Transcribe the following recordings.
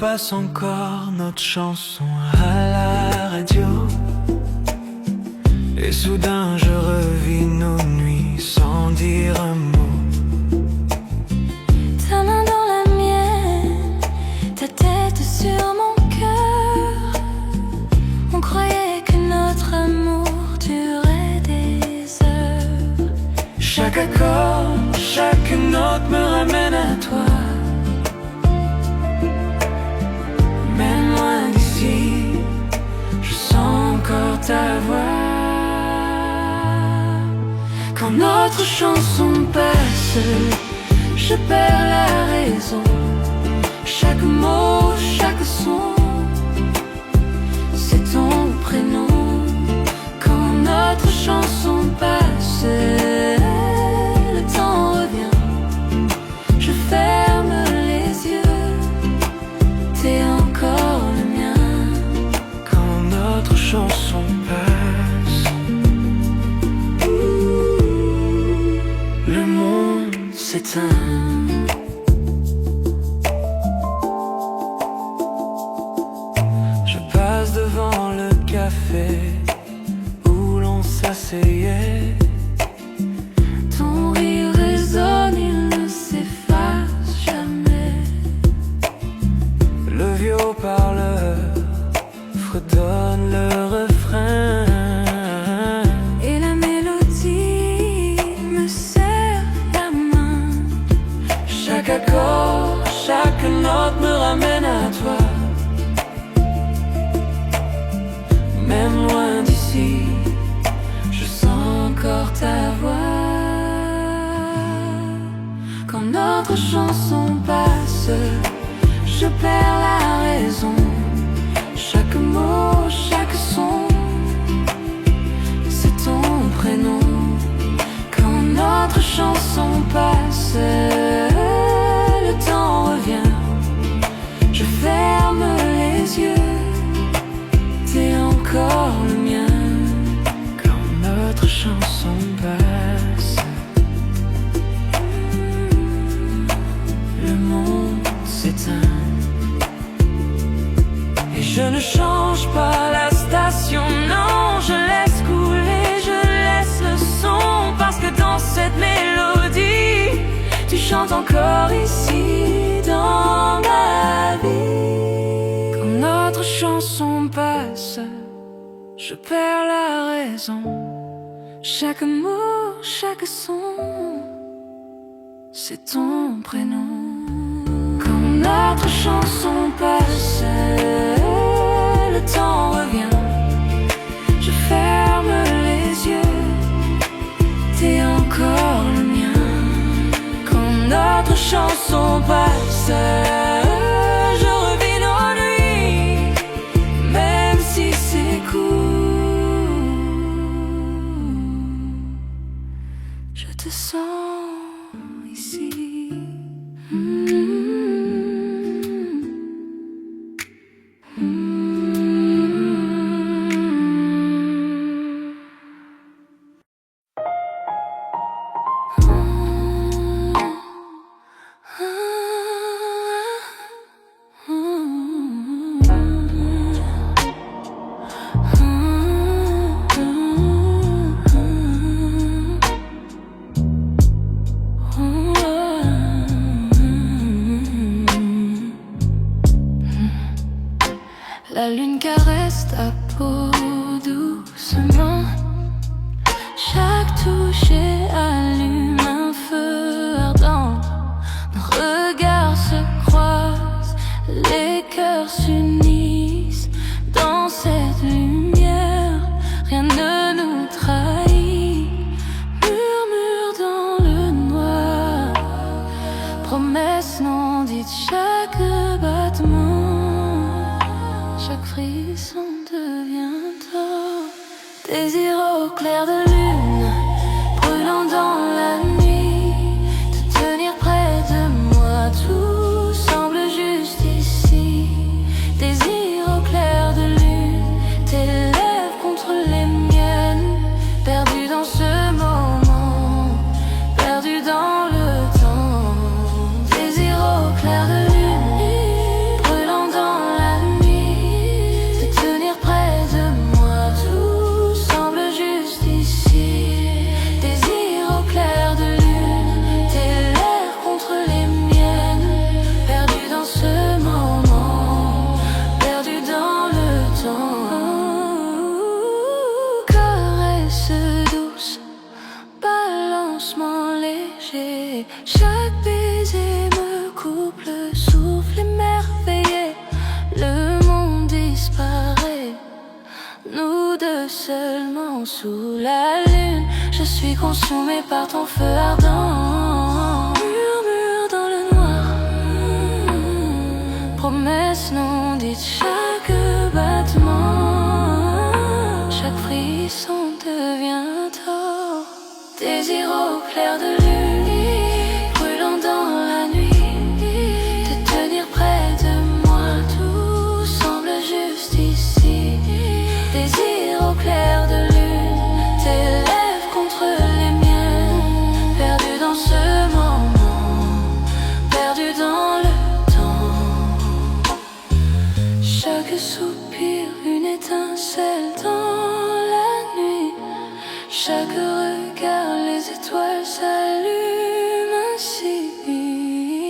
repasse encore notre chanson à la radio. Et soudain je revis nos nuits sans dire un mot. Ta main dans la mienne, ta tête sur mon cœur. On croyait que notre amour durait des heures. Chaque accord, chaque note me ramène à toi. Même loin d'ici, je sens encore ta voix. Quand notre chanson passe, je perds la raison. Chaque mot, chaque son, c'est ton prénom. Quand notre chanson passe, le temps revient. Je ferme les yeux, t'es encore le mien. Quand notre chanson passe, le monde s'éteint. Je passe devant le café où l'on s'asseyait. Ton rire résonne, il ne s'efface jamais. Le vieux haut-parleur fredonne le refrain. Et la mélodie me serre la main. Chaque accord, chaque note me ramène à toi. Même loin d'ici, je sens encore ta voix. Quand notre chanson passe, je perds la raison. Chaque mot, chaque son, c'est ton prénom. Quand notre chanson passe, le temps revient. Je ferme les yeux, t'es encore le mien. Quand notre chanson passe, le monde s'éteint. Et je ne change pas la station, non, je laisse couler, je laisse le son. Parce que dans cette mélodie, tu chantes encore ici dans ma vie. Quand notre chanson passe, je perds la raison. Chaque mot, chaque son, c'est ton prénom. Quand notre chanson passe, le temps revient. Je ferme les yeux, t'es encore le mien. Quand notre chanson passe, je revis nos nuits, même si c'est court. Je te sens ici. La lune caresse ta peau doucement. Chaque toucher allume un feu ardent. Nos regards se croisent, les cœurs s'unissent. Dans cette lumière, rien ne nous trahit. Murmure dans le noir, promesse non dite, chaque battement. Chaque frisson devient tort. Désir au clair de lune, brûlant dans la nuit. Te tenir près de moi, tout semble juste ici. Désir au clair de lune, tes lèvres contre les miennes. Perdu dans ce moment, perdu dans le temps. Désir au clair de lune, brûlant dans seulement sous la lune. Je suis consumée par ton feu ardent. Murmure dans le noir, promesse non dite, chaque battement, chaque frisson devient tort. Désir au clair de lune, brûlant dans la nuit, te tenir près de moi, tout semble juste ici. Désir au clair de lune, tes lèvres contre les miennes, perdu dans ce moment, perdu dans le temps. Chaque soupir, une étincelle dans la nuit. Chaque regard, les étoiles s'allument ainsi.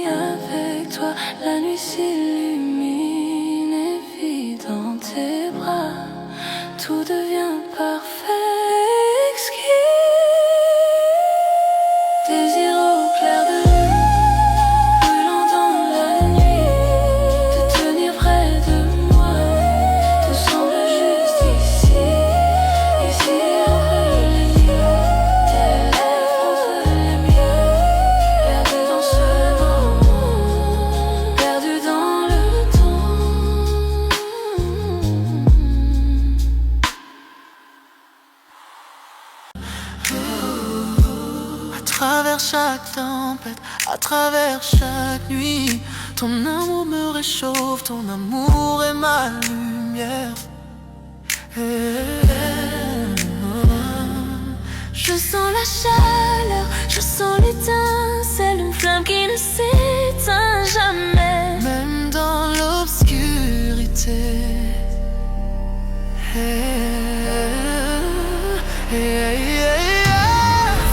Avec toi, la nuit s'illumine et vit dans tes bras. Tout devient parfait, exquis. Désir au clair de lune, brûlant dans la nuit, te tenir près de moi, tout semble juste ici. Ici entre les lieux, tes lèvres entre les miennes, perdu dans ce moment, perdu dans le temps. À travers chaque tempête, à travers chaque nuit, ton amour me réchauffe, ton amour est ma lumière. Je sens la chaleur, je sens l'étincelle, une flamme qui ne s'éteint jamais. Même dans l'obscurité.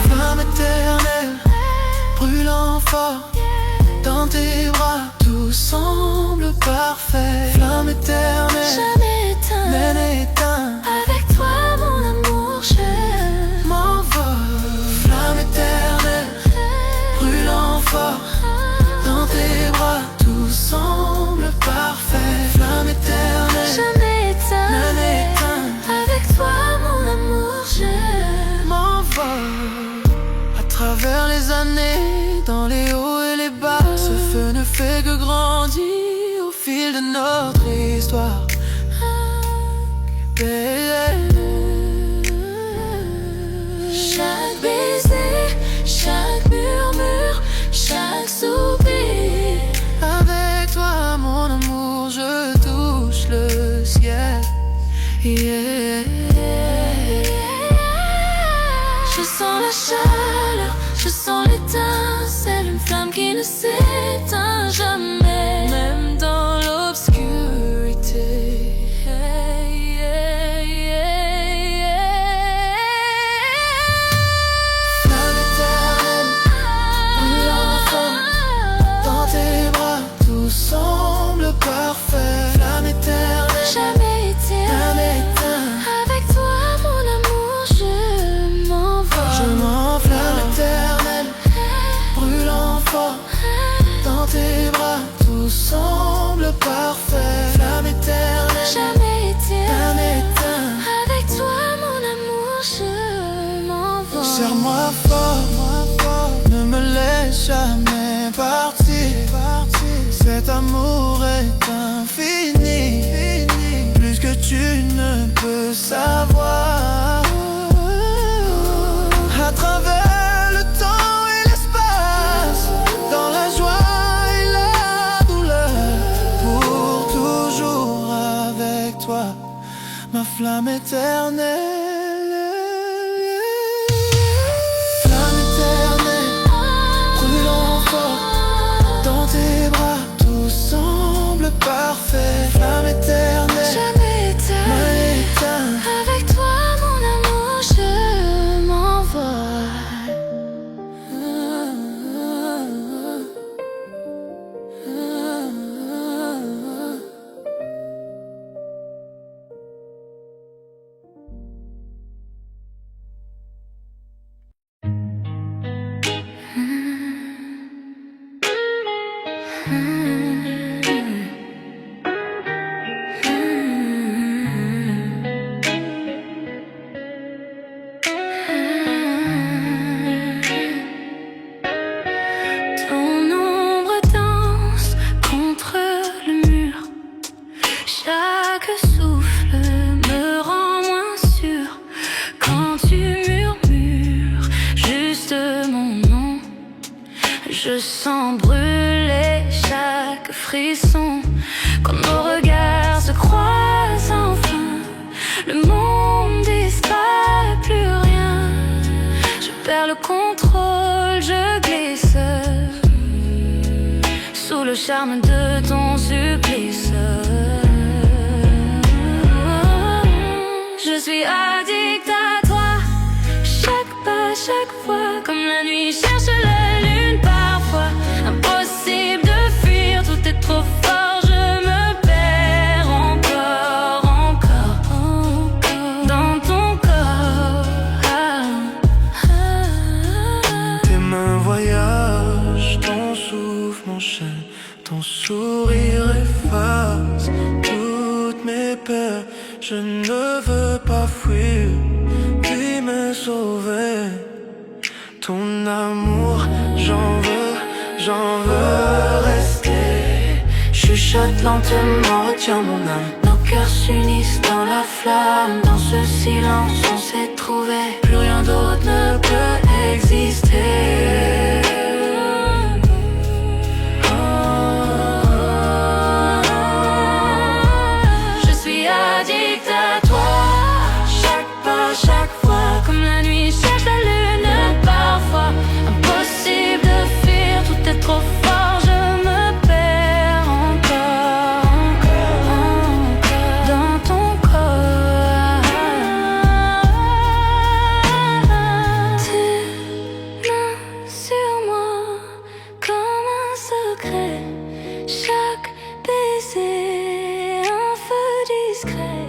Flamme éternelle, brûlant fort, dans tes bras, tout semble parfait. Flamme éternelle, Jamais éteint, même éteint, avec toi mon amour je m'envole. Flamme éternelle, brûlant fort, dans tes bras, tout semble parfait. Flamme éternelle, jamais éteint, même éteint, avec toi mon amour je m'envole. À travers les années, dans les hauts et les bas, ce feu ne fait que grandir au fil de notre histoire. Chaque baiser, chaque murmure, chaque soupir. Avec toi, mon amour, je touche le ciel. Je sens la chaleur, je sens l'étincelle, une flamme qui ne s'éteint jamais. Même dans l'obscurité. Flamme éternelle, brûlant fort, dans tes bras, tout semble parfait. Flamme éternelle, Jamais éteint, jamais éteint, avec toi mon amour je m'envole. je m'envole. Flamme éternelle, brûlant fort, dans tes bras, tout semble parfait. Flamme éternelle, Jamais éteint, jamais éteint, avec toi mon amour je m'envole. serre-moi fort, ne me laisse jamais partir. Cet amour est infini, plus que tu ne peux savoir. À travers le temps et l'espace, dans la joie et la douleur, pour toujours avec toi, ma flamme éternelle. Flamme éternelle, brûlant fort, dans tes bras, tout semble parfait. Flamme éternelle, Jamais éteint, mal éteint, avec toi mon amour je m'envole. Je sens brûler chaque frisson quand nos regards se croisent enfin. Le monde disparaît, plus rien. Je perds le contrôle, je glisse sous le charme de ton supplice. Je suis addict à toi. Chaque pas, chaque fois, comme la nuit cherche la lune parfois. Impossible de fuir, tout est trop fort. Je me perds encore, encore dans ton corps. Tes mains voyagent, ton souffle m'enchaîne, ton sourire efface toutes mes peurs. Je ne veux pas fuir, puis me sauver. Ton amour, j'en veux rester. Chuchote lentement, retiens mon âme. Nos cœurs s'unissent dans la flamme. Dans ce silence, on s'est trouvé. Plus rien d'autre ne peut exister. Je suis addict à toi. Chaque pas, chaque fois, comme la nuit cherche la lune parfois. Impossible de fuir, tout est trop fort. Je me perds encore, encore dans ton corps. Tes mains sur moi comme un secret. Chaque baiser, un feu discret.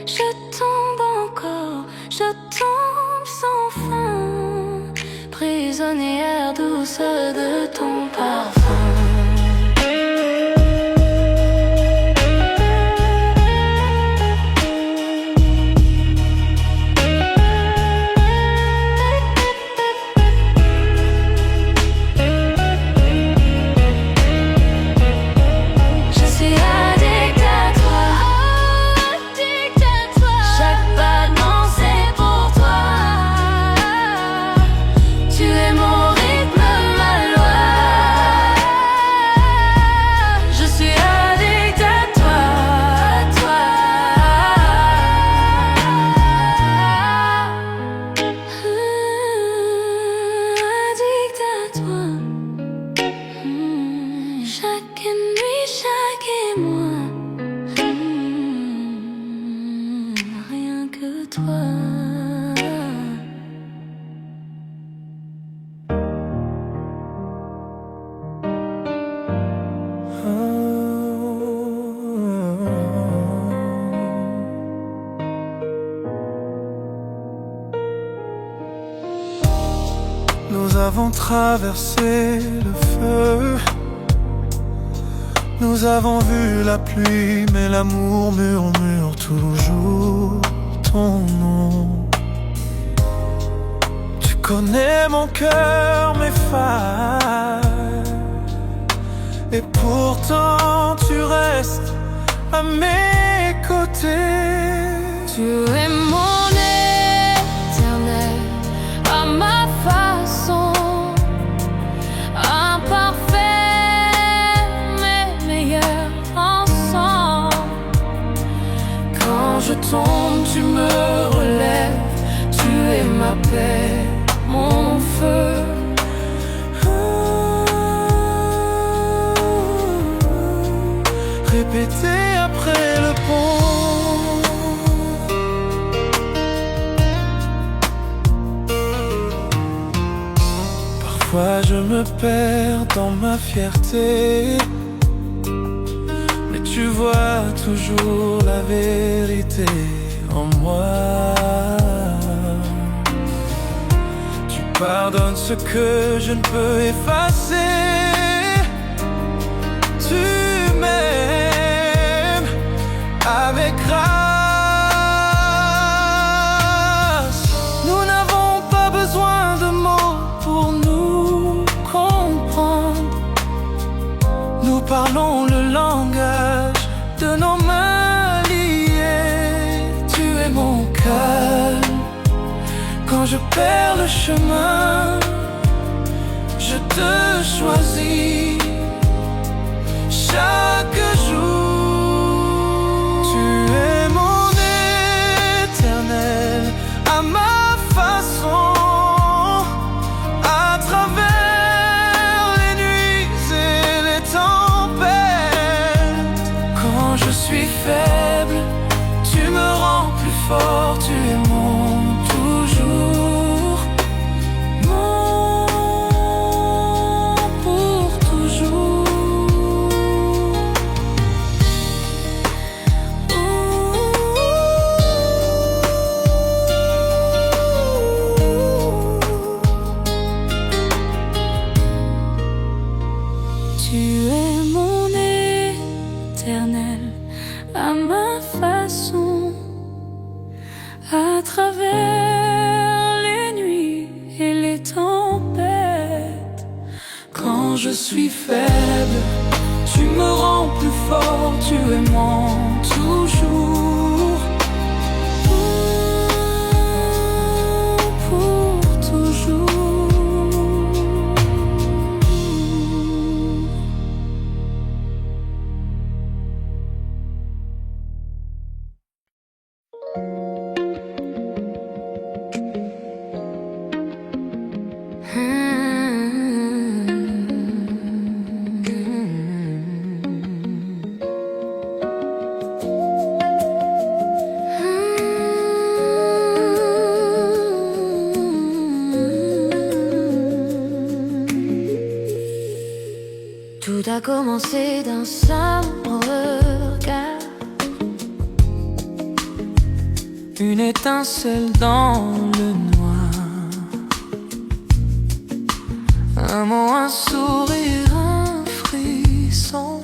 Je tombe encore, je tombe sans fin. Prisonnière douce de ton parfum. Je suis addict à toi, addict à toi. Chaque pas non c'est pour toi. Tu es mon rythme, ma loi. Je suis addict à toi, addict à toi. Chaque nuit, chaque émoi. Rien que toi. Nous avons traversé le feu. Nous avons vu la pluie, mais l'amour murmure toujours ton nom. Tu connais mon cœur, mes failles, et pourtant tu restes à mes côtés. Tu es mon éternel, à ma façon, imparfait mais meilleur ensemble. Quand je tombe, tu me relèves. Tu es ma paix, mon feu. Répéter après le pont. Parfois je me perds dans ma fierté, mais tu vois toujours la vérité en moi. Tu pardonnes ce que je ne peux effacer. Tu m'aimes avec grâce. Nous n'avons pas besoin de mots pour nous comprendre. Nous parlons le langage de nos mains liées. Tu es mon calme quand je perds le chemin. je te choisis chaque jour. Tu es mon éternel à ma façon, à travers les nuits et les tempêtes. Quand je suis faible, tu me rends plus fort, tu es mon toujours, mon pour toujours. Tu es mon éternel à ma façon, à travers les nuits et les tempêtes. Quand je suis faible, tu me rends plus fort, tu es mon toujours, Pour toujours. Tout a commencé d'un simple regard, une étincelle dans le noir, un mot, un sourire, un frisson,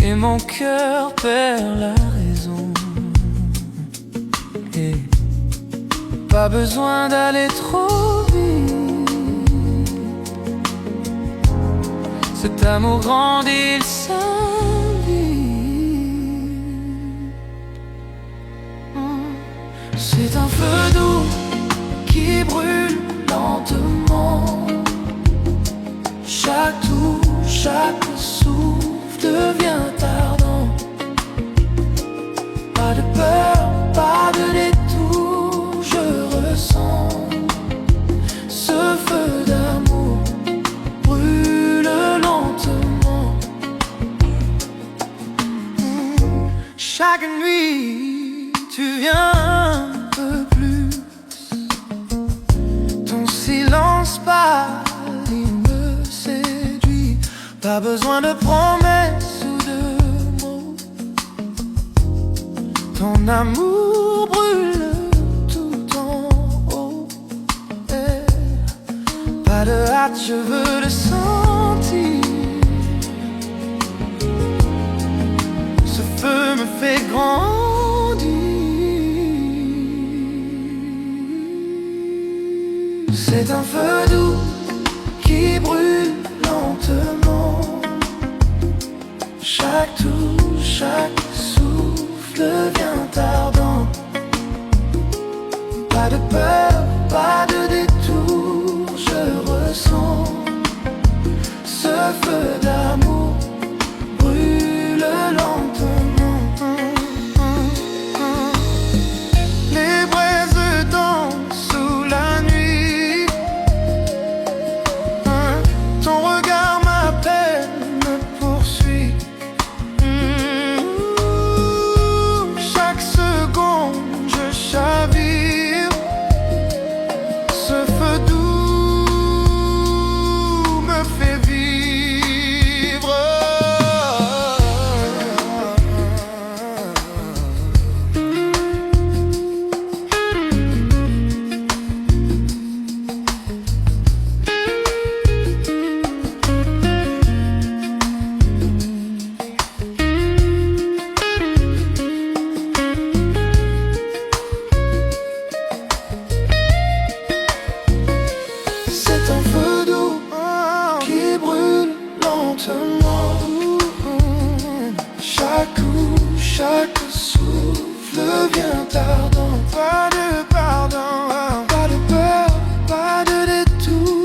et mon cœur perd la raison. Et pas besoin d'aller trop vite, cet amour grandit, il s'invite. C'est un feu doux qui brûle lentement. Chaque tour, chaque souffle devient ardent. Pas de peur, pas de détour, je ressens ce feu d'amour brûle lentement. Chaque nuit, tu viens un peu plus. Ton silence pâle, il me séduit. Pas besoin de promesses ou de mots. Ton amour brûle tout en haut. Pas de hâte, je veux le sentir. Ce feu me fait grandir. C'est un feu doux qui brûle lentement. Chaque tour, chaque souffle devient ardent. Pas de peur, pas de détour, je ressens ce feu d'amour brûle lentement. Les braises dansent sous la nuit. Ton regard m'appelle, me poursuit. Chaque seconde je chavire. Ce feu doux me fait vivre. C'est un feu doux qui brûle lentement. Chaque coup, chaque souffle devient ardent. Pas de pardon, pas de peur, pas de détour.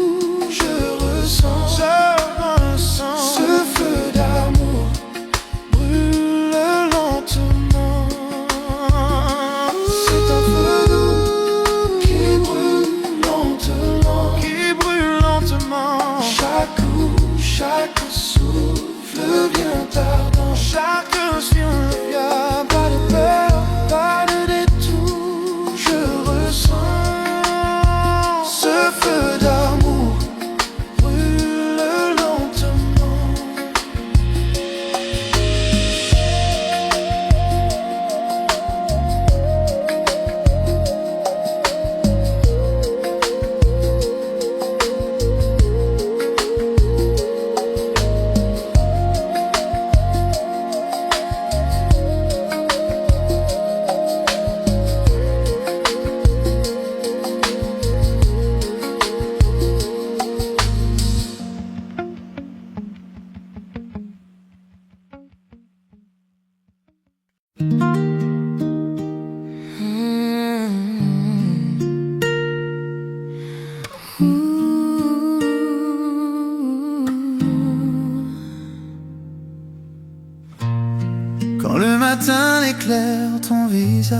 éclaire ton visage.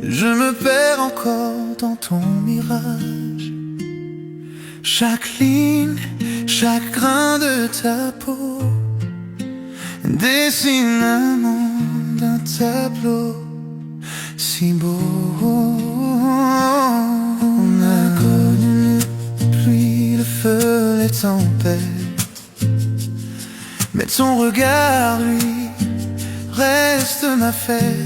Je me perds encore dans ton mirage. Chaque ligne, chaque grain de ta peau dessine un monde, un tableau si beau. On a connu la pluie, le feu, les tempêtes, mais ton regard, lui, reste ma fête.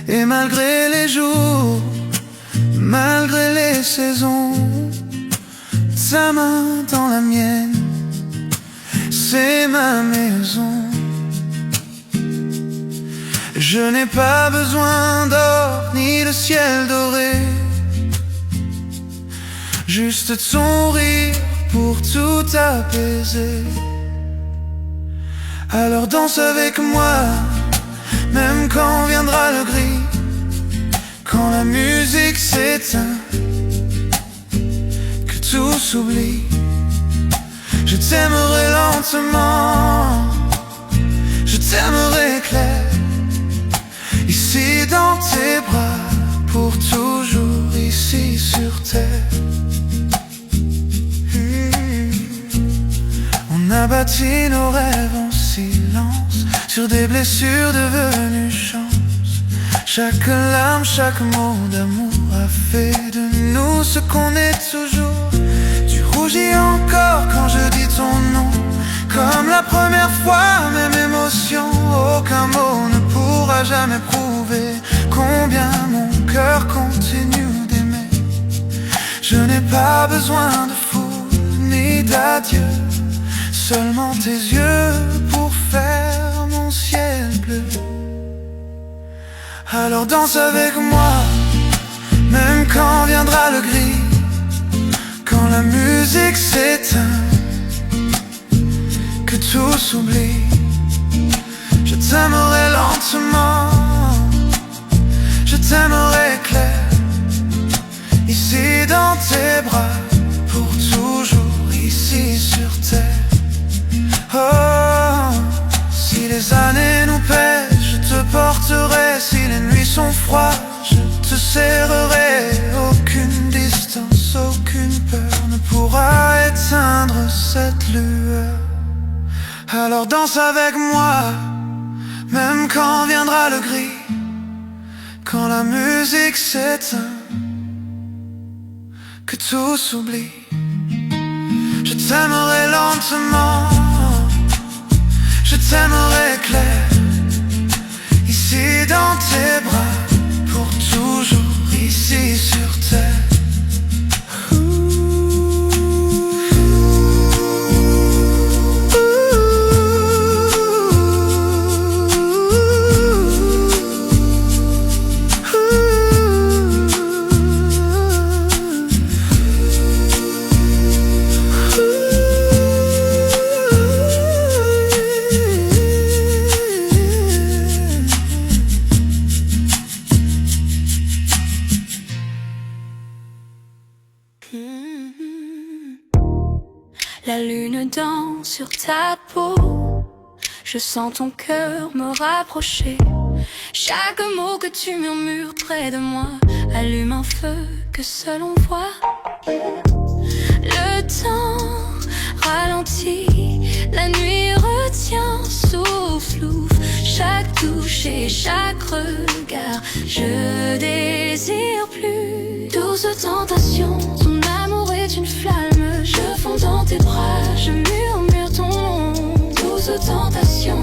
Et malgré les jours, malgré les saisons, sa main dans la mienne, c'est ma maison. Je n'ai pas besoin d'or ni de ciel doré, juste ton rire pour tout apaiser. Alors danse avec moi, même quand viendra le gris, quand la musique s'éteint, que tout s'oublie. Je t'aimerai lentement, je t'aimerai clair, ici dans tes bras, pour toujours ici sur terre. On a bâti nos rêves en silence, sur des blessures devenues chance. Chaque larme, chaque mot d'amour a fait de nous ce qu'on est toujours. Tu rougis encore quand je dis ton nom, comme la première fois, même émotion. Aucun mot ne pourra jamais prouver combien mon cœur continue d'aimer. Je n'ai pas besoin de foule ni d'adieu, seulement tes yeux pour faire mon ciel bleu. Alors danse avec moi, même quand viendra le gris, quand la musique s'éteint, que tout s'oublie. Je t'aimerai lentement, je t'aimerai clair, ici dans tes bras, pour toujours ici sur terre. Oh, si les années nous pèsent, je te porterai. Si les nuits sont froides, je te serrerai. Aucune distance, aucune peur ne pourra éteindre cette lueur. Alors danse avec moi, même quand viendra le gris, quand la musique s'éteint, que tout s'oublie. Je t'aimerai lentement, je t'aimerai clair, ici dans tes bras, pour toujours ici sur terre. La lune danse sur ta peau, je sens ton cœur me rapprocher. Chaque mot que tu murmures près de moi allume un feu que seul on voit. Le temps ralentit, la nuit retient, souffle, chaque touche et chaque regard. Je désire plus douce tentation, ton amour est une flamme. Je fonds dans tes bras, je murmure ton nom. Douce tentation,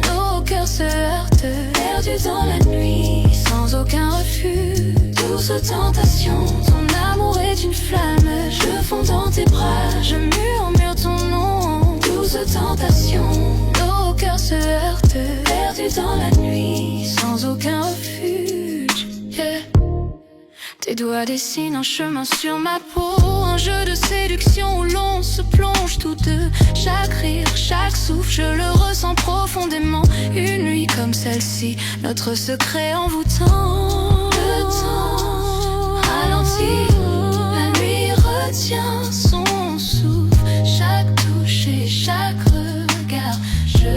nos cœurs se heurtent, perdus dans la nuit, sans aucun refus. Douce tentation, ton amour est une flamme. Je fonds dans tes bras, je murmure ton nom. Douce tentation, nos cœurs se heurtent, perdus dans la nuit, sans aucun refuge. Yeah. Tes doigts dessinent un chemin sur ma peau, un jeu de séduction où l'on se plonge tous deux. Chaque rire, chaque souffle, je le ressens profondément. Une nuit comme celle-ci, notre secret envoûtant. Le temps ralentit, la nuit retient son souffle. Chaque touche et chaque regard, je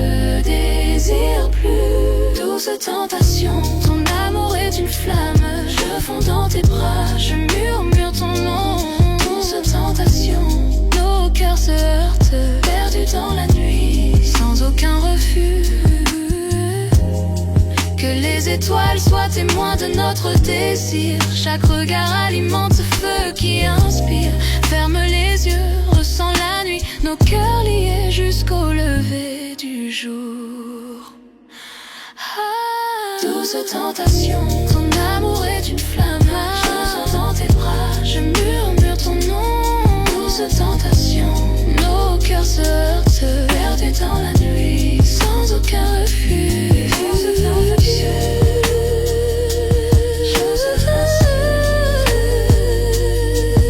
désire plus. Douce tentation, ton amour est une flamme. Je fonds dans tes bras, je murmure ton nom. Douce tentation, nos cœurs se heurtent, perdus dans la nuit, sans aucun refus. Que les étoiles soient témoins de notre désir. Chaque regard alimente ce feu qui inspire. Ferme les yeux, ressens la nuit, nos cœurs liés jusqu'au lever du jour. Douce tentation, ton amour est une flamme. Je sens dans tes bras, je murmure ton nom. Douce tentation, nos cœurs se heurtent, perdus dans la nuit, sans aucun refus. Douce tentation,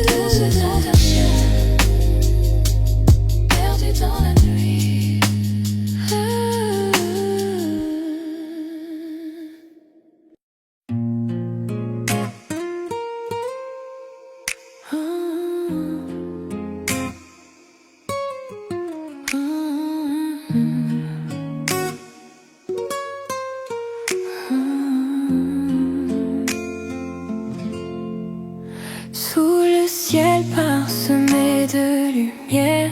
douce tentation, perdus dans la nuit. Sous le ciel parsemé de lumière,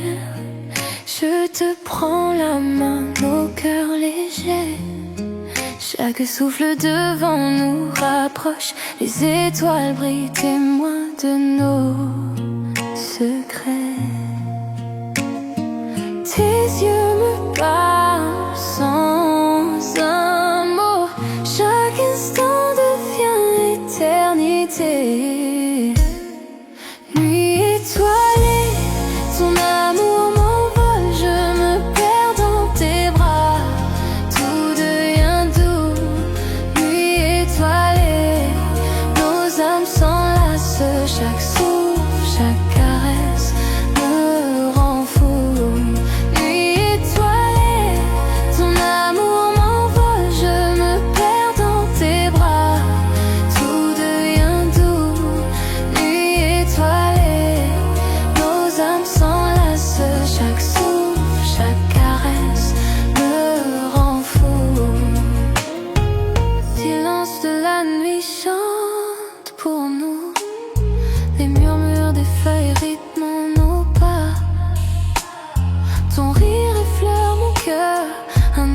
je te prends la main, nos cœurs légers. Chaque souffle devant nous rapproche, les étoiles brillent, témoins de nos secrets. Tes yeux me parlent sans un mot, chaque instant devient éternité. Nuit étoilée, ton amour m'envole, je me perds dans tes bras, tout devient doux. Nuit étoilée, nos âmes s'enlacent, chaque souffle, chaque caresse me rend fou. Nuit étoilée, ton amour m'envole, je me perds dans tes bras, tout devient doux. Nuit étoilée, nos âmes s'enlacent, chaque souffle, chaque caresse me rend fou. Silence de la nuit chante pour nous, les murmures des feuilles rythment nos pas. Ton rire effleure mon cœur, un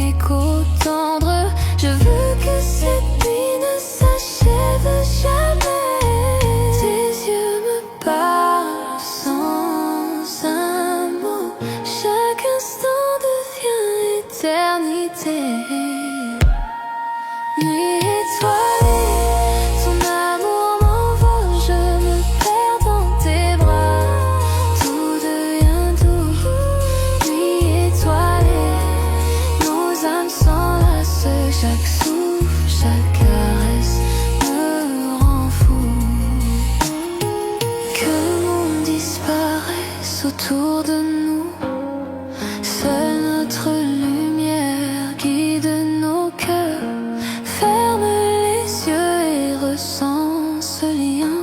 écho tendre. Je veux que cette nuit ne s'achève jamais. Tes yeux me parlent sans un mot, chaque instant devient éternité. Nuit étoilée, ton amour m'envole, je me perds dans tes bras, tout devient doux. Nuit étoilée, nos âmes s'enlacent, chaque souffle, chaque caresse me rend fou. Que le monde disparaisse autour de nous, seule notre lumière guide nos cœurs. Ferme les yeux et ressens ce lien.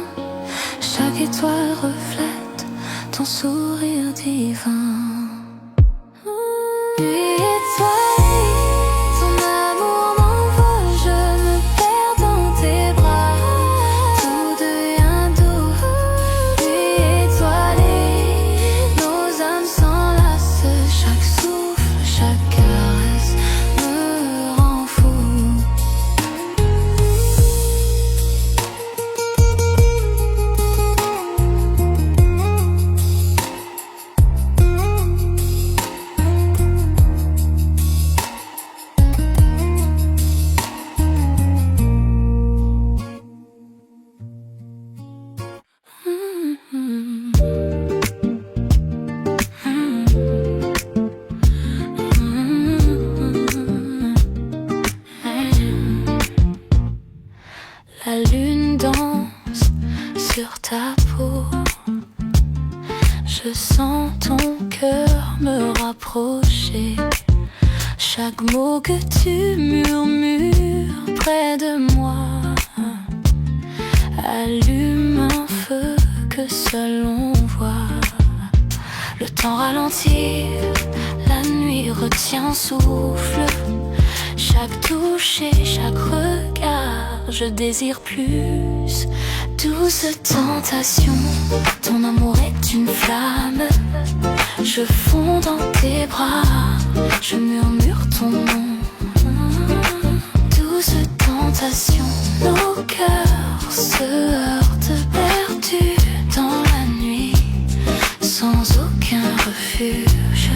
Chaque étoile reflète ton sourire divin. Nuit étoilée, ton amour m'envole, je me perds dans tes bras, tout devient doux. Nuit étoilée, nos âmes s'enlacent, chaque souffle, chaque caresse me rend fou. La lune danse sur ta peau, je sens ton cœur me rapprocher. Chaque mot que tu murmures près de moi allume un feu que seul on voit. Le temps ralentit, la nuit nuit retient souffle. Chaque touche et chaque regard, je désire plus. Douce tentation, ton amour est une flamme. Je fonds dans tes bras, je murmure ton nom. Douce tentation, nos cœurs se heurtent perdus dans la nuit, sans aucun refuge.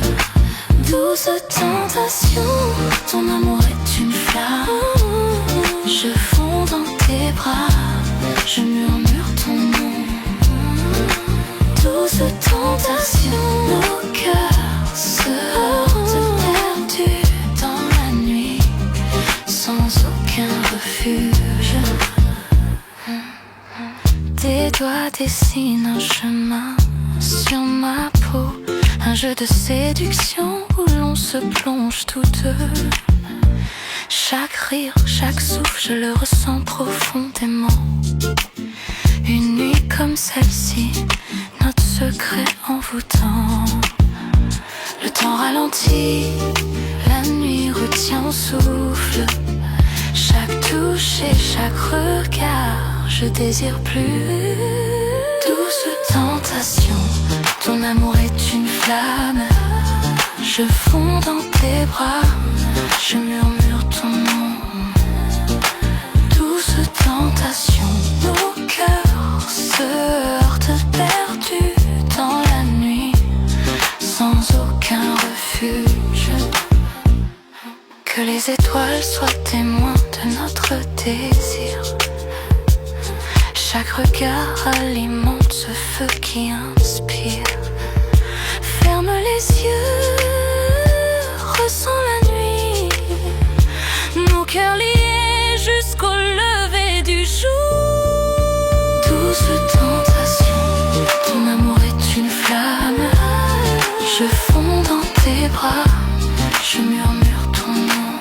Douce tentation, ton amour est une flamme. Je fonds dans tes bras, je murmure ton nom. Douce tentation, nos cœurs se heurtent perdus dans la nuit, sans aucun refuge. Tes doigts dessinent un chemin sur ma peau, un jeu de séduction où l'on se plonge tous deux. Chaque rire, chaque souffle, je le ressens profondément. Une nuit comme celle-ci, notre secret envoûtant. Le temps ralentit, la nuit retient au souffle. Chaque touche et chaque regard, je désire plus. Douce tentation, ton amour est une flamme. Je fonds dans tes bras, je murmure ton nom. Douce tentation, nos cœurs se heurtent perdus dans la nuit, sans aucun refuge. Que les étoiles soient témoins de notre désir. Chaque regard alimente ce feu qui inspire. Ferme les yeux, ressens la nuit. Nos cœurs liés jusqu'au lever du jour. Douce tentation, ton amour est une flamme. Je fonds dans tes bras, je murmure ton nom.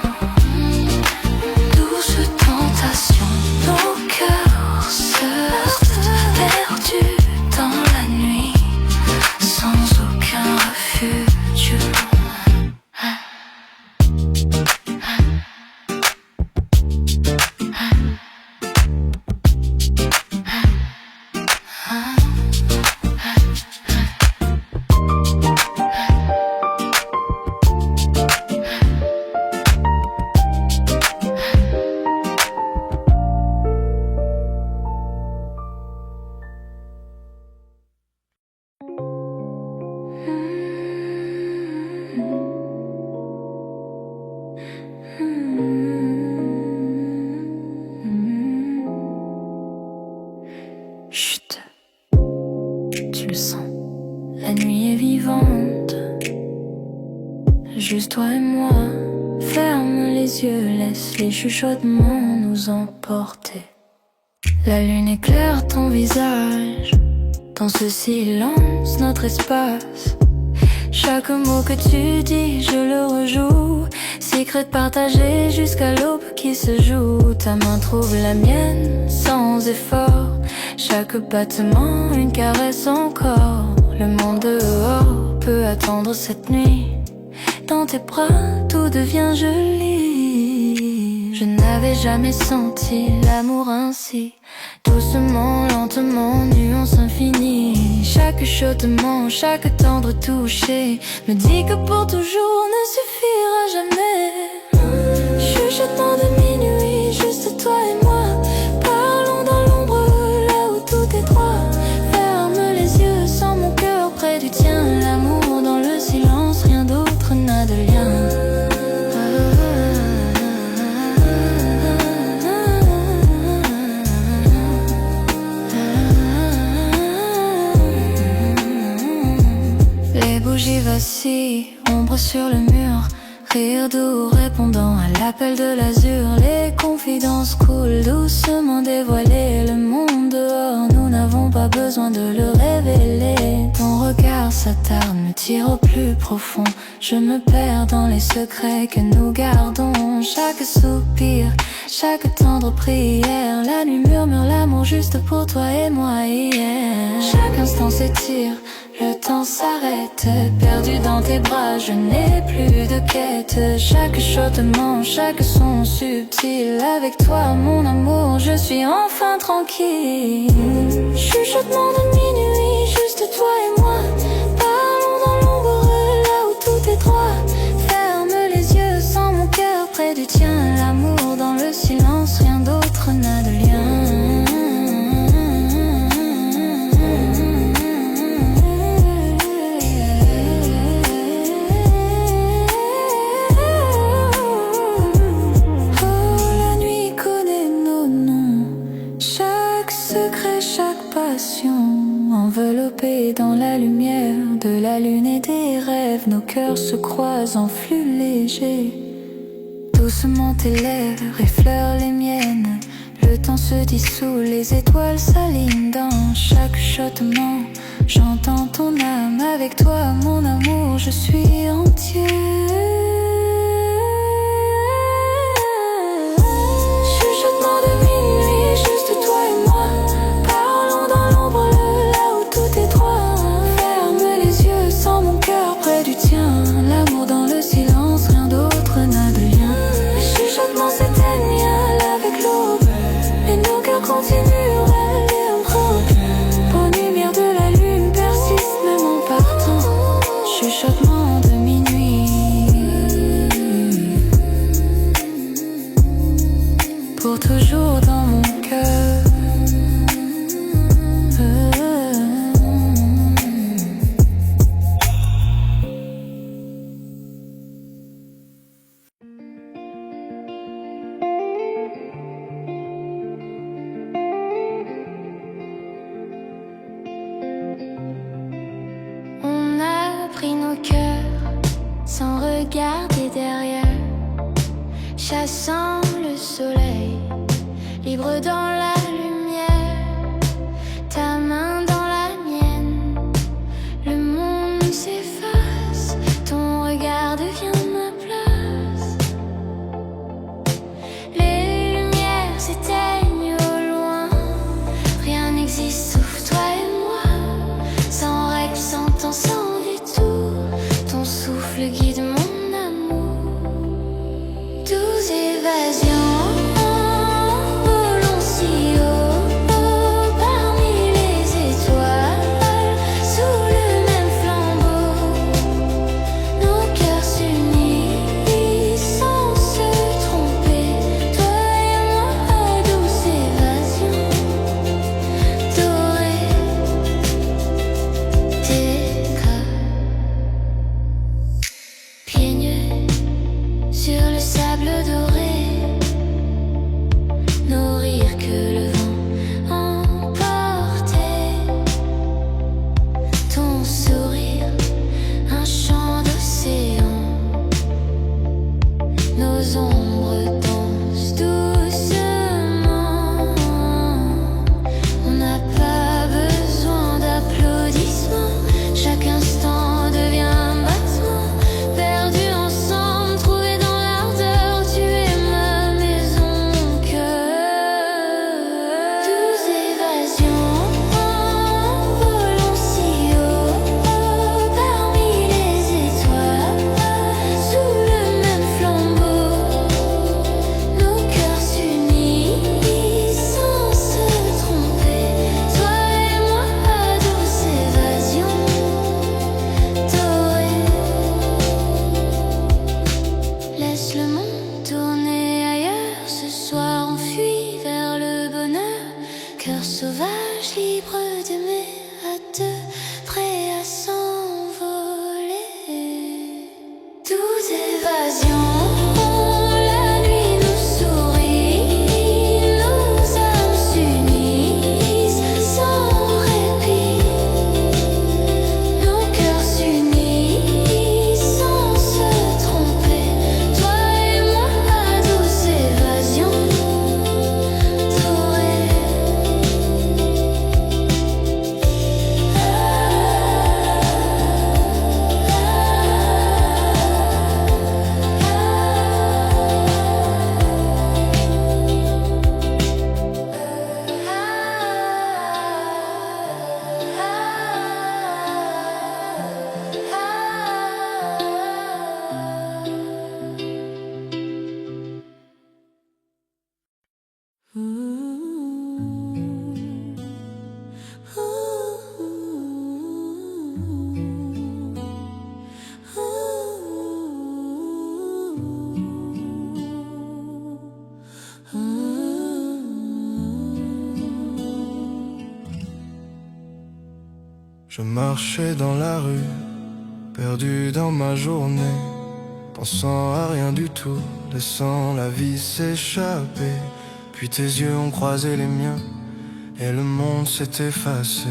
Douce tentation, nos cœurs se heurtent perdus dans la nuit, sans aucun refuge. Chut, tu le sens, la nuit est vivante. Juste toi et moi, ferme les yeux, laisse les chuchotements nous emporter. La lune éclaire ton visage, dans ce silence, notre espace. Chaque mot que tu dis, je le rejoue. Secret partagé jusqu'à l'aube qui se joue. Ta main trouve la mienne sans effort. Chaque battement, une caresse encore. Le monde dehors peut attendre cette nuit. Dans tes bras, tout devient joli. Je n'avais jamais senti l'amour ainsi. Doucement, lentement, nuance infinie. Chaque chuchotement, chaque tendre toucher me dit que pour toujours ne suffira jamais. Chuchotement de minuit, juste toi et moi. Parlons dans l'ombre, là où tout est droit. Ferme les yeux, sens mon cœur près du tien. L'amour dans le silence, rien d'autre n'a de lien. Les bougies vacillent, ombre sur le mur. Rire doux répondant à l'appel de l'azur. Les confidences coulent doucement dévoilées. Le monde dehors, nous n'avons pas besoin de le révéler. Ton regard s'attarde, me tire au plus profond. Je me perds dans les secrets que nous gardons. Chaque soupir, chaque tendre prière. La nuit murmure l'amour juste pour toi et moi hier. Chaque instant s'étire, Le temps s'arrête, perdu dans tes bras, je n'ai plus de quête. Chaque chuchotement, chaque son subtil, avec toi mon amour, je suis enfin tranquille. Chuchotement de minuit, juste toi et moi, parlons dans l'ombre, là où tout est droit. Ferme les yeux, sens mon cœur près du tien. L'amour dans le silence, rien d'autre n'a de lien. Enveloppés dans la lumière de la lune et des rêves, nos cœurs se croisent en flux léger. Doucement tes lèvres effleurent les miennes, le temps se dissout, les étoiles s'alignent dans chaque chuchotement. J'entends ton âme, avec toi mon amour, je suis entier. Chuchotement de minuit, juste toi et moi, parlons dans l'ombre, là où tout est droit. Ferme les yeux, sens mon cœur près du tien. L'amour dans le silence, rien d'autre n'a de lien. Les chuchotements s'éteignent avec l'aube, et nos cœurs continuent rêver ensemble. Aux lumières de la lune persiste même en partant. Chuchotement de minuit, pour toujours dans mon cœur. On a pris nos cœurs sans regarder derrière, chassant le soleil, libre dans la lumière, ta main dans la mienne. Le monde s'efface, ton regard devient ma place. Les lumières s'éteignent au loin, rien n'existe sauf toi et moi. Sans règles, sans temps, sans détour, ton souffle guide mon amour. 12 évasions, volons si haut, parmi les étoiles, sous le même flambeau. Nos cœurs s'unissent sans se tromper, toi et moi, 12 évasions dorées, tes pieds nus sur le sable doré, nos rires que le vent emportait. Ton sourire, un chant d'océan, nos ombres dansent doucement. On n'a pas besoin d'applaudissements, chaque instant devient un battement. Perdu ensemble, trouvé dans l'ardeur, tu es ma maison, mon cœur. 12 évasions, volons si haut, parmi les étoiles, sous le même flambeau. Nos cœurs s'unissent sans se tromper, toi et moi, 12 évasions dorées. Laisse le monde tourner ailleurs, ce soir on fuit vers le bonheur. Cœur sauvage, libre d'aimer à deux, prêt à s'envoler. 12 évasions, la nuit nous sourit, nos âmes s'unissent sans répit. Nos cœurs s'unissent sans se tromper, toi et moi, 12 évasions dorées. Je marchais dans la rue, perdu dans ma journée, pensant à rien du tout, laissant la vie s'échapper. Puis tes yeux ont croisé les miens, et le monde s'est effacé.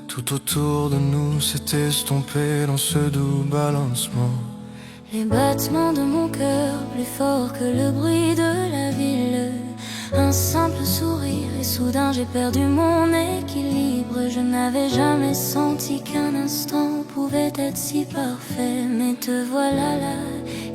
Tout autour de nous s'est estompé dans ce doux balancement. Les battements de mon cœur plus forts que le bruit de la ville. Un simple sourire et soudain j'ai perdu mon équilibre. Je n'avais jamais senti qu'un instant pouvait être si parfait. Mais te voilà là,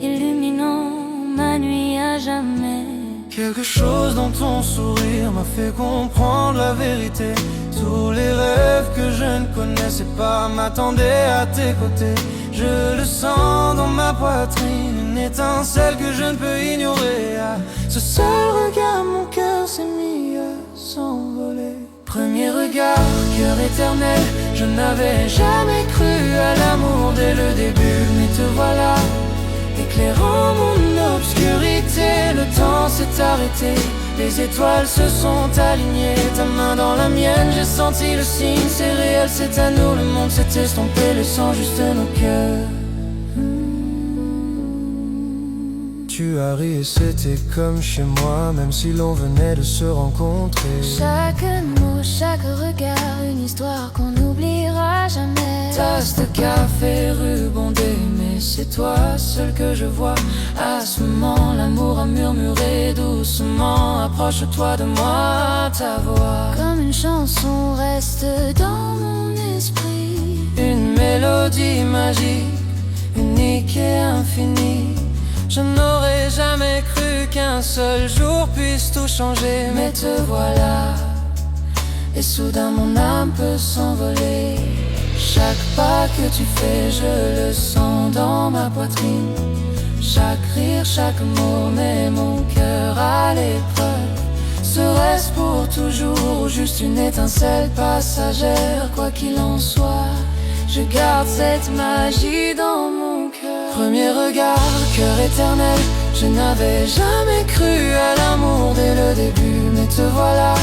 illuminant ma nuit à jamais. Quelque chose dans ton sourire m'a fait comprendre la vérité. Tous les rêves que je ne connaissais pas m'attendaient à tes côtés. Je le sens dans ma poitrine, une étincelle que je ne peux ignorer. À ce seul regard, mon cœur s'est mis à s'envoler. Premier regard, cœur éternel, je n'avais jamais cru à l'amour dès le début. Mais te voilà, éclairant mon obscurité. Le temps s'est arrêté, les étoiles se sont alignées. Ta main dans la mienne, j'ai senti le signe. C'est réel, c'est à nous, le monde s'est estompé, laissant juste nos cœurs. Tu as ri et c'était comme chez moi, même si l'on venait de se rencontrer. Chaque mot, chaque regard, une histoire qu'on n'oubliera jamais. Tasse de café, rue Bondée, mais c'est toi seul que je vois. À ce moment, l'amour a murmuré doucement. Approche-toi de moi, ta voix comme une chanson reste dans mon esprit. Une mélodie magique, unique et infinie. Je n'aurais jamais cru qu'un seul jour puisse tout changer. Mais te voilà, et soudain mon âme peut s'envoler. Chaque pas que tu fais, je le sens dans ma poitrine. Chaque rire, chaque mot met mon cœur à l'épreuve. Serait-ce pour toujours ou juste une étincelle passagère? Quoi qu'il en soit, je garde cette magie dans mon cœur. Premier regard, cœur éternel, je n'avais jamais cru à l'amour dès le début. Mais te voilà,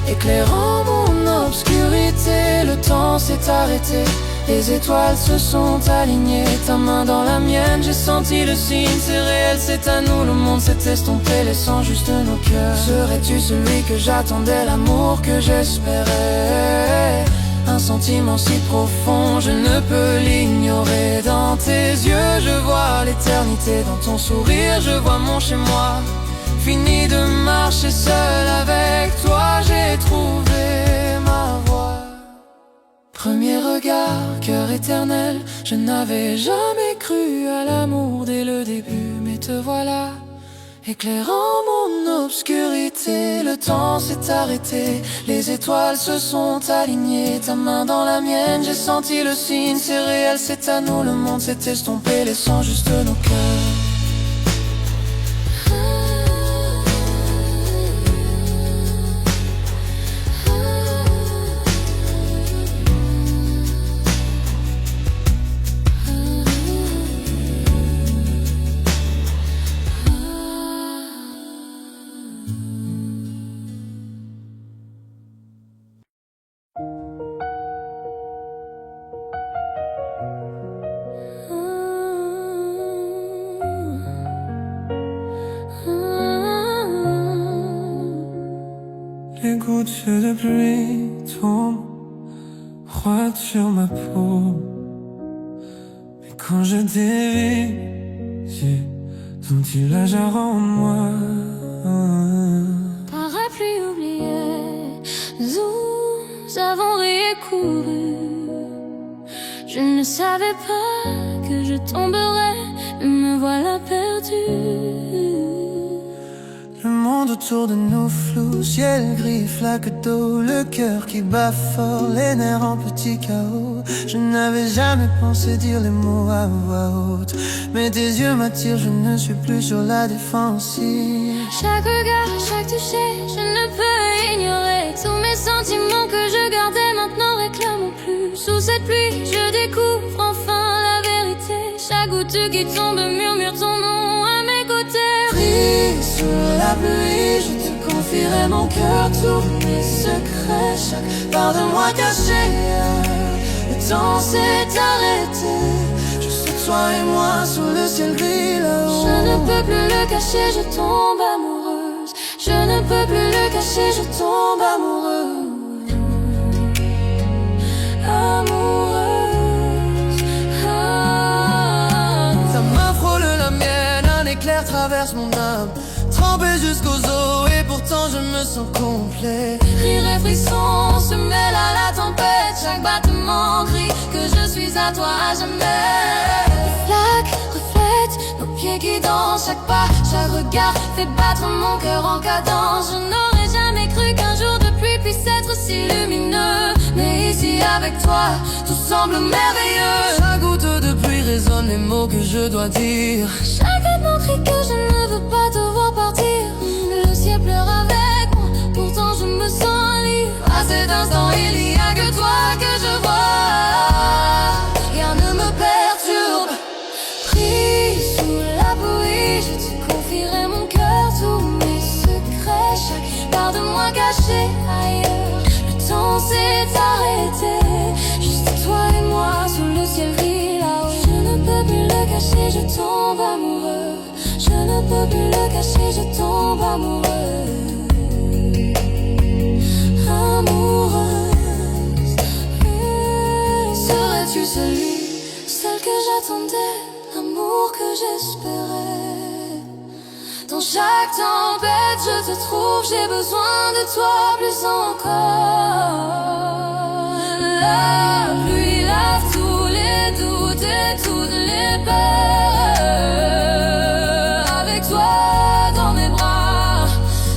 éclairant mon obscurité. Le temps s'est arrêté, les étoiles se sont alignées. Ta main dans la mienne, j'ai senti le signe. C'est réel, c'est à nous, le monde s'est estompé, laissant juste nos cœurs. Serais-tu celui que j'attendais, l'amour que j'espérais? Un sentiment si profond, je ne peux l'ignorer. Dans tes yeux, je vois l'éternité. Dans ton sourire, je vois mon chez-moi. Fini de marcher seul avec toi, j'ai trouvé ma voie. Premier regard, cœur éternel, je n'avais jamais cru à l'amour dès le début. Mais te voilà, éclairant mon obscurité. Le temps s'est arrêté, les étoiles se sont alignées. Ta main dans la mienne, j'ai senti le signe. C'est réel, c'est à nous, le monde s'est estompé, laissant juste nos cœurs. Les gouttes de pluie tombent froides sur ma peau. Mais quand je dévie, j'ai ton tillage à rendre moi. Parapluie oublié, nous avons récouru. Je ne savais pas que je tomberais, me voilà perdue. Le monde autour de nous flou, ciel gris, flaque d'eau, le cœur qui bat fort, les nerfs en petit chaos. Je n'avais jamais pensé dire les mots à voix haute, mais tes yeux m'attirent, je ne suis plus sur la défensive. Chaque regard, chaque toucher, je ne peux ignorer. Tous mes sentiments que je gardais maintenant réclament plus. Sous cette pluie, je découvre enfin la vérité. Chaque goutte qui tombe murmure ton nom à mes côtés. Pris sous la pluie, je te confierai mon cœur, tous mes secrets, chaque part de moi cachée. Le temps s'est arrêté. Juste toi et moi sous le ciel gris là-haut. Je ne peux plus le cacher, je tombe amoureuse. Je ne peux plus le cacher, je tombe amoureuse. Amoureuse. Ta main frôle la mienne, un éclair traverse mon âme, trempé jusqu'aux os et pourtant je me sens complet. Rire et frisson se mêlent à la tempête. Chaque battement crie que je suis à toi à jamais. Les flaques reflètent nos pieds qui dansent. Chaque pas, chaque regard fait battre mon cœur en cadence. Je n'aurais jamais cru qu'un jour de pluie puisse être si lumineux. Mais ici avec toi, tout semble merveilleux. Chaque goutte de pluie résonne les mots que je dois dire. Chaque battement crie que je ne veux pas te voir partir. Le ciel pleure avec moi, pourtant je me sens libre. À cet instant il n'y a que toi que je vois. Rien ne me perturbe. Pris sous la bouillie, je te confierai mon cœur, tous mes secrets. Chaque part de moi cachée ailleurs. Le temps s'est arrêté. Juste toi et moi sous le ciel gris là-haut. Je ne peux plus le cacher, je tombe amoureux. Je ne peux plus le cacher, je tombe amoureux. Amoureuse. Serais-tu celle que j'attendais, l'amour que j'espérais? Dans chaque tempête je te trouve, j'ai besoin de toi plus encore. La pluie lave tous les doutes et toutes les peurs. Avec toi dans mes bras,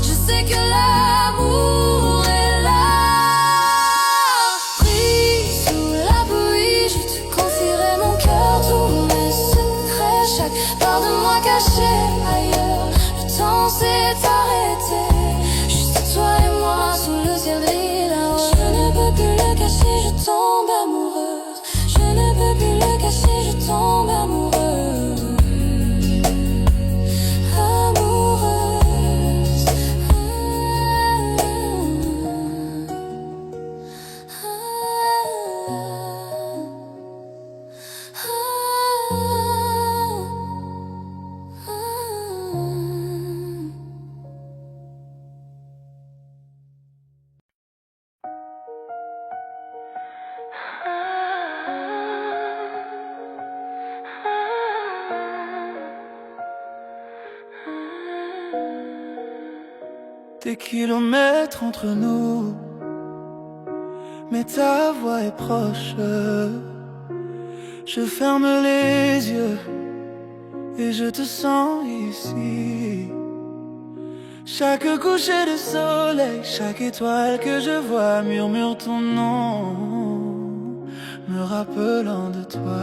je sais que l'amour est là. Pris sous la bouillie, je te confierai mon cœur, tous mes secrets. Chaque part de moi cachée ailleurs. Le temps s'est arrêté. Juste toi et moi sous le ciel gris là-haut. Je ne peux plus le cacher, je tombe amoureuse. Je ne peux plus le cacher, je tombe amoureuse. Amoureuse. Des kilomètres entre nous, mais ta voix est proche. Je ferme les yeux et je te sens ici. Chaque coucher de soleil, chaque étoile que je vois murmure ton nom, me rappelant de toi.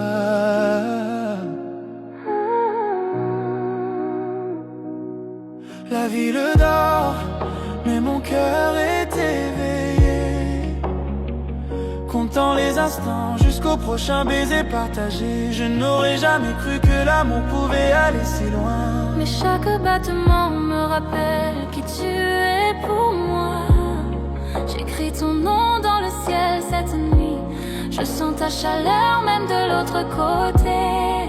La ville dort, mais mon cœur est éveillé, comptant les instants jusqu'au prochain baiser partagé. Je n'aurais jamais cru que l'amour pouvait aller si loin. Mais chaque battement me rappelle qui tu es pour moi. J'écris ton nom dans le ciel cette nuit. Je sens ta chaleur même de l'autre côté.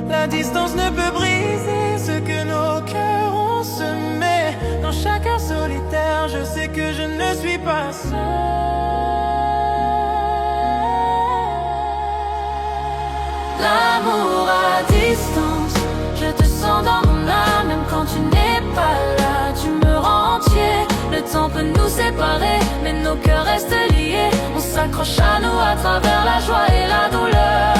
La distance ne peut briser ce que nos cœurs ont semé. Dans chaque heure solitaire, je sais que je ne suis pas seul. L'amour à distance, je te sens dans mon âme. Même quand tu n'es pas là, tu me rends entier. Le temps peut nous séparer, mais nos cœurs restent liés. On s'accroche à nous à travers la joie et la douleur.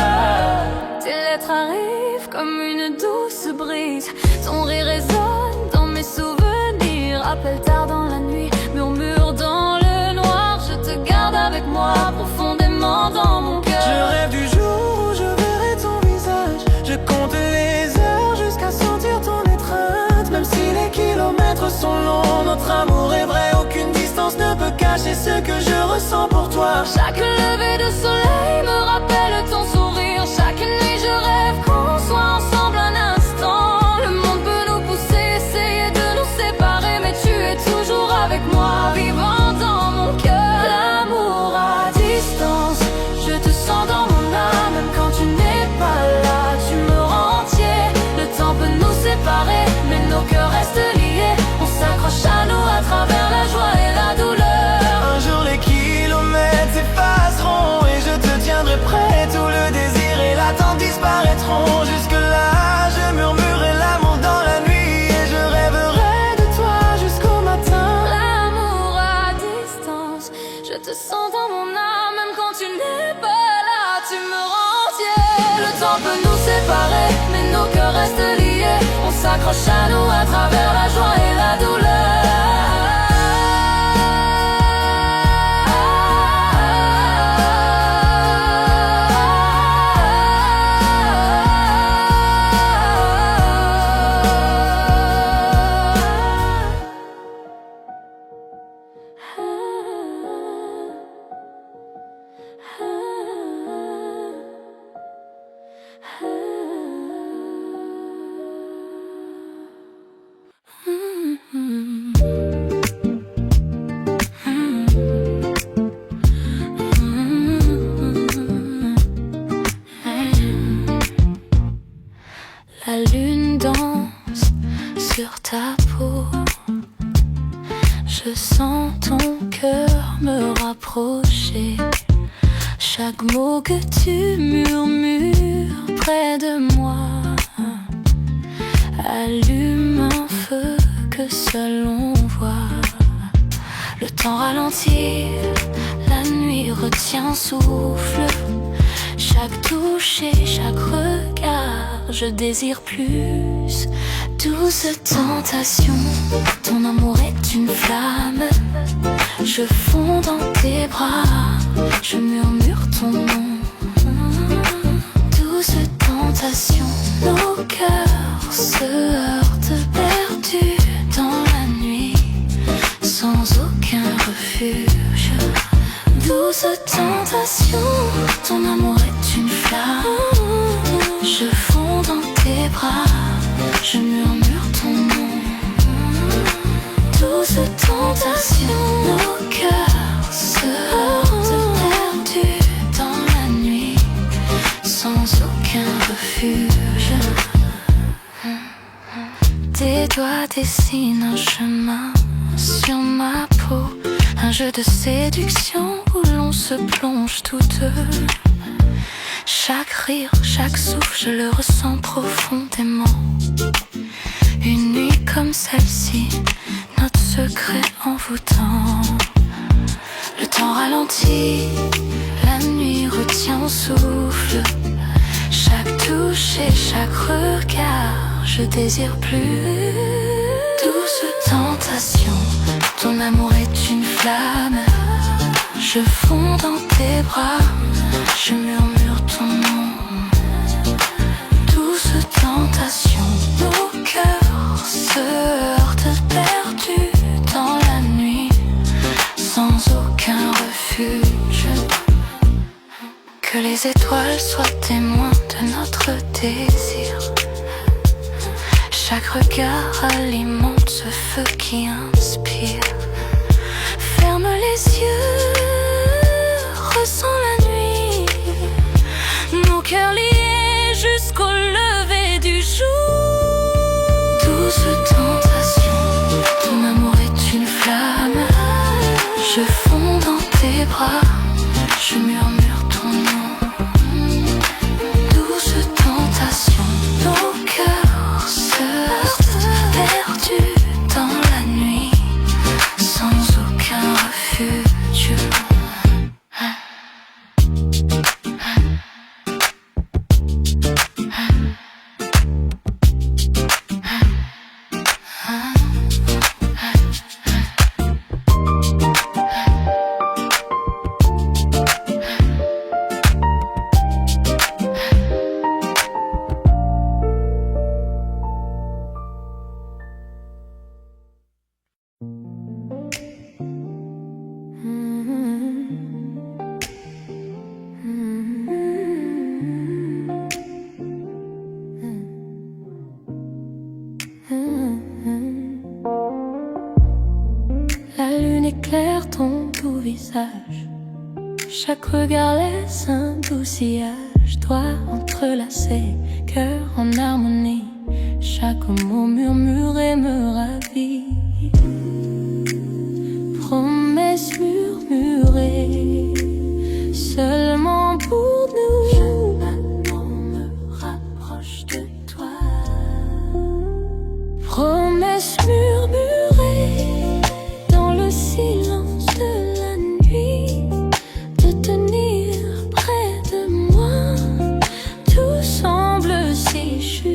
Tes lettres arrivent comme une douce brise. Ton rire résonne dans mes souvenirs. Appelle tard dans la nuit, murmure dans le noir. Je te garde avec moi profondément dans mon cœur. Je rêve du jour où je verrai ton visage. Je compte les heures jusqu'à sentir ton étreinte. Même si les kilomètres sont longs, notre amour est vrai. Aucune distance ne peut cacher ce que je ressens pour toi. Chaque lever de soleil me rappelle ton sourire. Chaque nuit je rêve qu'on soit ensemble un instant. Le monde peut nous pousser, essayer de nous séparer, mais tu es toujours avec moi, vivant dans mon cœur. L'amour à distance, s'accroche à nous à travers la joie et la La lune danse sur ta peau. Je sens ton cœur me rapprocher. Chaque mot que tu murmures près de moi allume un feu que seul on voit. Le temps ralentit, la nuit retient souffle. Chaque touche et chaque regard, je désire plus. Douce tentation, ton amour est une flamme. Je fonds dans tes bras, je murmure ton nom. Douce tentation, nos cœurs se heurtent perdus dans la nuit, sans aucun refuge. Douce tentation, ton amour est une flamme. Je fonds dans tes bras, je murmure ton nom. Douce tentation, nos cœurs se heurtent perdus dans la nuit, sans aucun refuge. Tes doigts dessinent un chemin sur ma peau, un jeu de séduction où l'on se plonge tous deux. Chaque rire, chaque souffle, je le ressens profondément. Une nuit comme celle-ci, notre secret envoûtant. Le temps ralentit, la nuit retient au souffle. Chaque touche et chaque regard, je désire plus. Douce tentation, ton amour est une flamme. Je fonds dans tes bras, je murmure ton nom. Douce tentation, nos cœurs se heurtent perdus dans la nuit, sans aucun refuge. Que les étoiles soient témoins de notre désir. Chaque regard alimente ce feu qui inspire. Ferme les yeux, ressens la nuit, nos cœurs liés jusqu'au lever du jour. Douce tentation, ton amour est une flamme. Je fonds dans tes bras, je murmure ton nom. Douce tentation, nos cœurs se heurtent perdus dans la nuit, sans aucun refuge. La lune éclaire ton doux visage. Chaque regard laisse un doux sillage. Doigts entrelacés, cœur en harmonie. Chaque mot murmuré me ravit. Promesses murmurées seulement pour nous. Chaque battement me rapproche de toi. Promesses murmurées dans le silence de la nuit, de tenir près de moi. Tout semble si juste.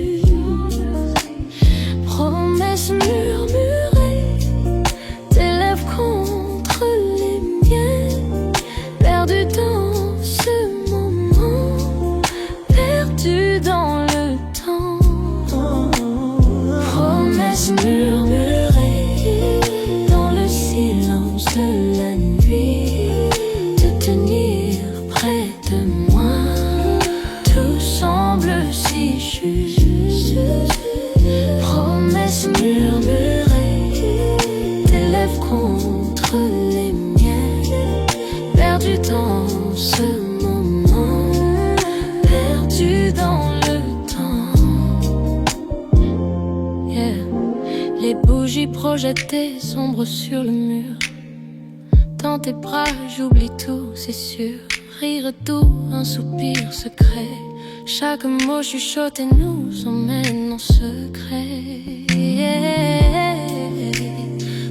bougie projette des ombres sur le mur. Dans tes bras j'oublie tout, c'est sûr. Rire doux, un soupir secret. Chaque mot chuchoté nous emmène en secret.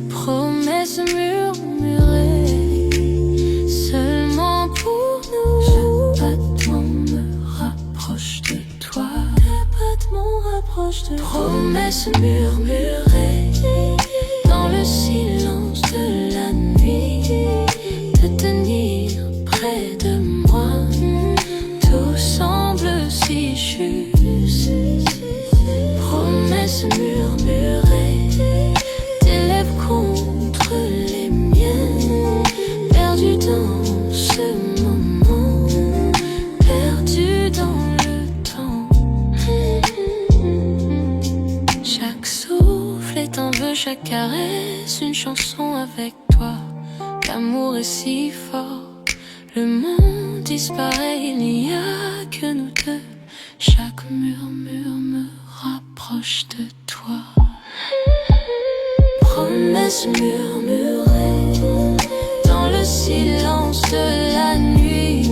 Promesses murmurées seulement pour nous. Chaque battement me rapproche de toi. Chaque battement rapproche de toi. Promesses murmurées dans le silence de la nuit, de tenir près de moi. Tout semble si juste. Promesses murmurées, tes lèvres contre les miennes, perdu dans ce moment, perdu dans le temps. Chaque souffle est un vœu, chaque caresse une chanson avec toi. L'amour est si fort, le monde disparaît, il n'y a que nous deux. Chaque murmure me rapproche de toi. Promesses murmurées dans le silence de la nuit,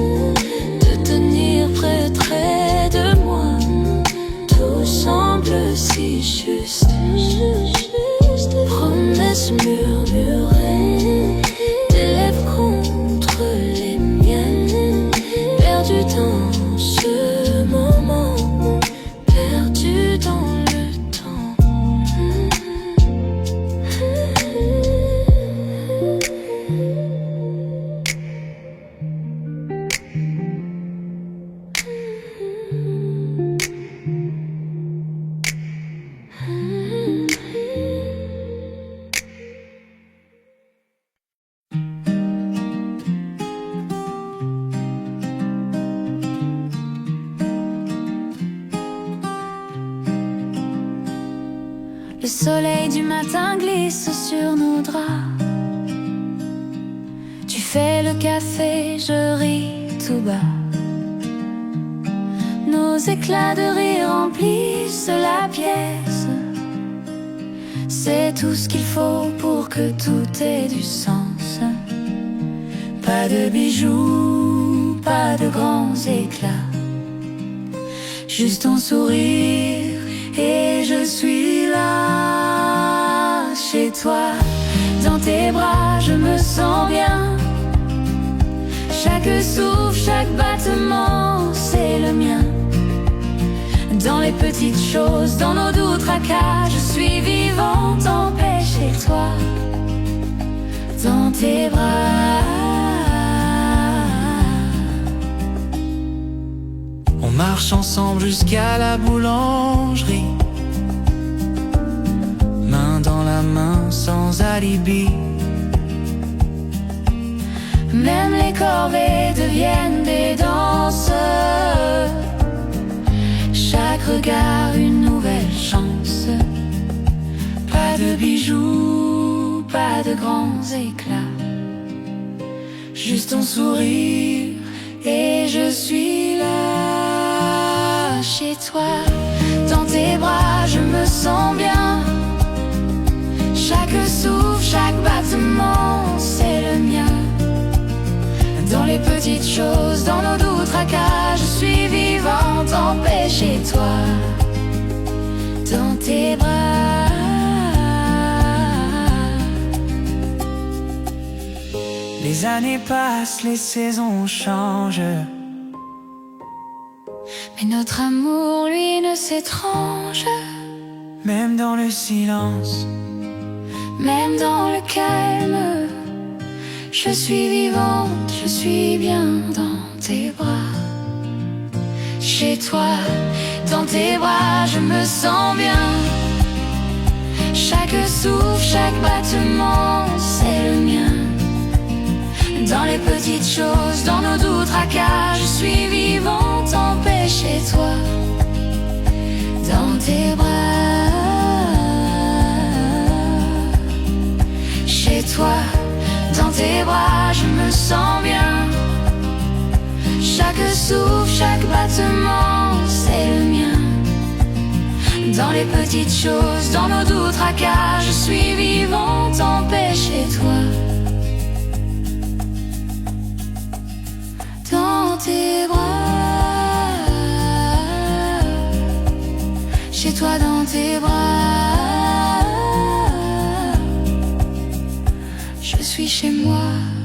de tenir près de moi. Tout semble si juste. Promesses murmurées, tes lèvres contre les miennes, perdu dans ce moment, perdu dans le temps. Le soleil du matin glisse sur nos draps. Tu fais le café, je ris tout bas. Nos éclats de rire remplissent la pièce. C'est tout ce qu'il faut pour que tout ait du sens. Pas de bijoux, pas de grands éclats, juste ton sourire et je suis là. Chez toi, dans tes bras, je me sens bien. Chaque souffle, chaque battement, c'est le mien. Dans les petites choses, dans nos doux tracas, je suis vivante en paix chez toi. Dans tes bras. On marche ensemble jusqu'à la boulangerie, main dans la main sans alibi. Même les corvées deviennent des danses. Chaque regard une nouvelle chance. Pas de bijoux, pas de grands éclats, juste ton sourire et je suis là. Chez toi, dans tes bras, je me sens bien. Chaque souffle, chaque battement, c'est le mien. Dans les petites choses, dans nos doux tracas, je suis vivante en paix chez toi. Dans tes bras. Les années passent, les saisons changent, mais notre amour, lui, ne s'étrange. même dans le silence, même dans le calme, je suis vivante, je suis bien dans tes bras. Chez toi, dans tes bras, je me sens bien. Chaque souffle, chaque battement, c'est le mien. Dans les petites choses, dans nos doux tracas, je suis vivante en paix chez toi. Dans tes bras. Chez toi, dans tes bras, je me sens bien. Chaque souffle, chaque battement, c'est le mien. Dans les petites choses, dans nos doux tracas, je suis vivante en paix chez toi. Dans tes bras, chez toi dans tes bras, je suis chez moi.